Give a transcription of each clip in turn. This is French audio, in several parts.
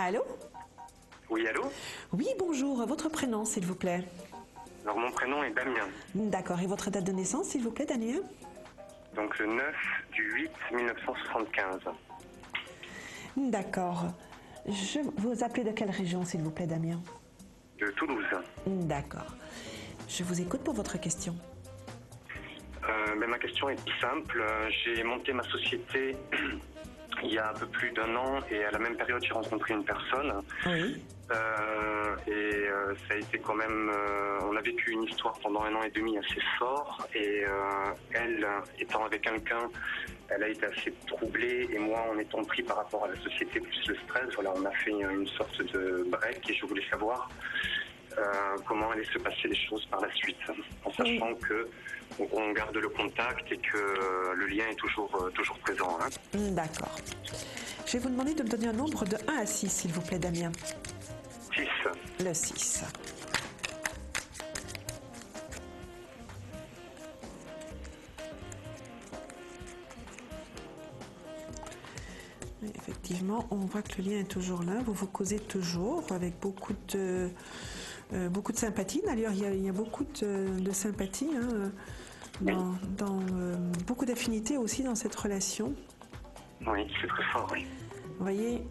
Allô? Oui, allô? Oui, bonjour. Votre prénom, s'il vous plaît? Alors, mon prénom est Damien. D'accord. Et votre date de naissance, s'il vous plaît, Damien? Donc, le 9 du 8 1975. D'accord. Je vous appelez de quelle région, s'il vous plaît, Damien? De Toulouse. D'accord. Je vous écoute pour votre question. Ma question est tout simple. J'ai monté ma société il y a un peu plus d'un an et à la même période, j'ai rencontré une personne. Oui. Ça a été quand même... on a vécu une histoire pendant 1 an et demi assez fort et elle, étant avec quelqu'un, elle a été assez troublée et moi, en étant pris par rapport à la société plus le stress, voilà, on a fait une sorte de break et je voulais savoir comment allaient se passer les choses par la suite, en sachant que on garde le contact et que le lien est toujours présent. Hein. D'accord. Je vais vous demander de me donner un nombre de 1 à 6, s'il vous plaît, Damien. 6. Le 6. Oui, effectivement, on voit que le lien est toujours là. Vous vous causez toujours avec beaucoup de sympathie. D'ailleurs, il y a beaucoup de sympathie, hein, beaucoup d'affinité aussi dans cette relation. Oui, c'est très fort, oui. Vous voyez,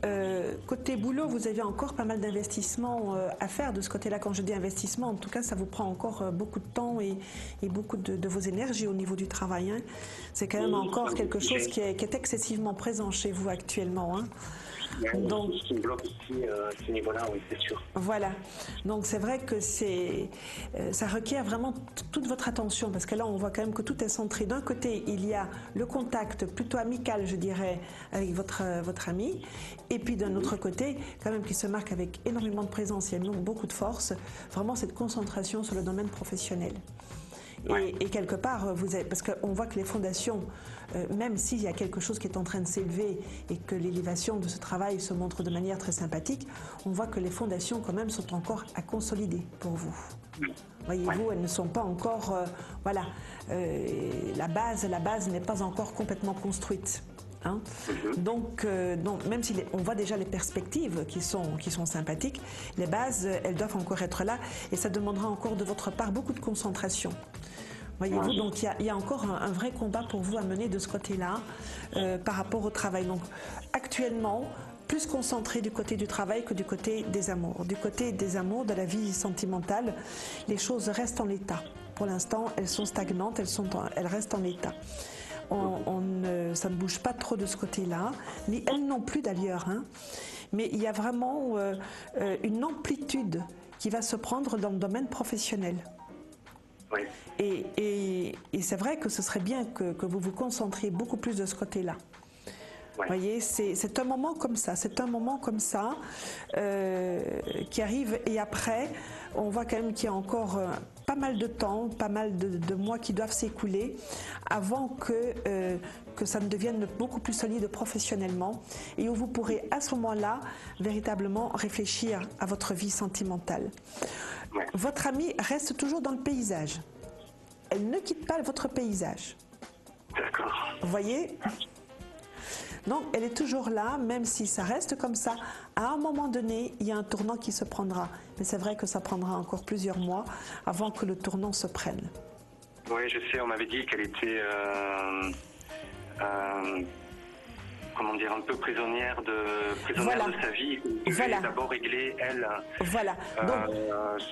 côté boulot, vous avez encore pas mal d'investissements à faire de ce côté-là. Quand je dis investissement, en tout cas, ça vous prend encore beaucoup de temps et beaucoup de vos énergies au niveau du travail. Hein. C'est quand même encore quelque chose qui est excessivement présent chez vous actuellement. Hein. Donc, ce qui me bloque ici, à ce niveau-là, oui, c'est sûr. Voilà. Donc, c'est vrai que ça requiert vraiment toute votre attention parce que là, on voit quand même que tout est centré. D'un côté, il y a le contact plutôt amical, je dirais, avec votre ami. Et puis, d'un autre côté, quand même, qui se marque avec énormément de présence, il y a beaucoup de force, vraiment cette concentration sur le domaine professionnel. Et quelque part, parce qu'on voit que les fondations, même s'il y a quelque chose qui est en train de s'élever et que l'élévation de ce travail se montre de manière très sympathique, on voit que les fondations quand même sont encore à consolider pour vous. Voyez-vous, elles ne sont pas encore, la base n'est pas encore complètement construite. Hein. Donc, même si on voit déjà les perspectives qui sont sympathiques, les bases, elles doivent encore être là et ça demandera encore de votre part beaucoup de concentration. Voyez-vous, donc il y a encore un vrai combat pour vous à mener de ce côté-là par rapport au travail. Donc, actuellement, plus concentré du côté du travail que du côté des amours. Du côté des amours, de la vie sentimentale, les choses restent en l'état. Pour l'instant, elles sont stagnantes, elles restent en état. Ça ne bouge pas trop de ce côté-là, ni elles non plus d'ailleurs. Hein. Mais il y a vraiment une amplitude qui va se prendre dans le domaine professionnel. Oui. Et c'est vrai que ce serait bien que vous vous concentriez beaucoup plus de ce côté-là. Vous voyez, c'est un moment comme ça, qui arrive et après, on voit quand même qu'il y a encore pas mal de temps, pas mal de mois qui doivent s'écouler avant que ça ne devienne beaucoup plus solide professionnellement et où vous pourrez à ce moment-là véritablement réfléchir à votre vie sentimentale. Votre amie reste toujours dans le paysage. Elle ne quitte pas votre paysage. D'accord. Vous voyez ? Donc, elle est toujours là, même si ça reste comme ça. À un moment donné, il y a un tournant qui se prendra. Mais c'est vrai que ça prendra encore plusieurs mois avant que le tournant se prenne. Oui, je sais, on m'avait dit qu'elle était... comment dire, un peu prisonnière de sa vie. Elle devait d'abord régler, elle,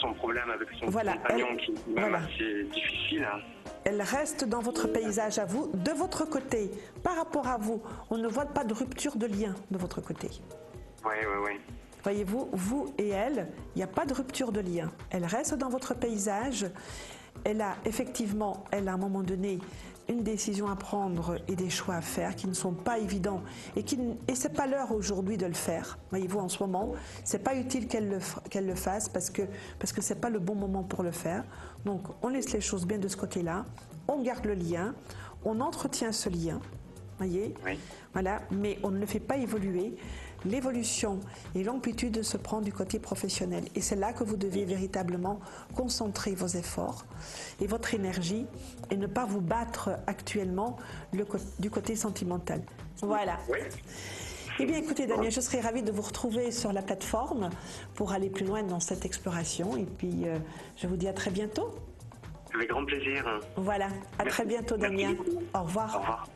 son problème avec son compagnon qui est même assez difficile. Elle reste dans votre paysage à vous. De votre côté, par rapport à vous, on ne voit pas de rupture de lien de votre côté. Oui. Voyez-vous, vous et elle, il n'y a pas de rupture de lien. Elle reste dans votre paysage. Elle a effectivement, à un moment donné, une décision à prendre et des choix à faire qui ne sont pas évidents et c'est pas l'heure aujourd'hui de le faire. Voyez-vous, en ce moment, c'est pas utile qu'elle le fasse parce que c'est pas le bon moment pour le faire. Donc, on laisse les choses bien de ce côté-là, on garde le lien, on entretient ce lien, voyez, voilà, mais on ne le fait pas évoluer. L'évolution et l'amplitude se prend du côté professionnel et c'est là que vous devez véritablement concentrer vos efforts et votre énergie et ne pas vous battre actuellement du côté sentimental. Voilà. Eh bien, écoutez, Damien, je serais ravie de vous retrouver sur la plateforme pour aller plus loin dans cette exploration. Et puis, je vous dis à très bientôt. Avec grand plaisir. Voilà, à très bientôt, Damien. Merci beaucoup. Au revoir. Au revoir.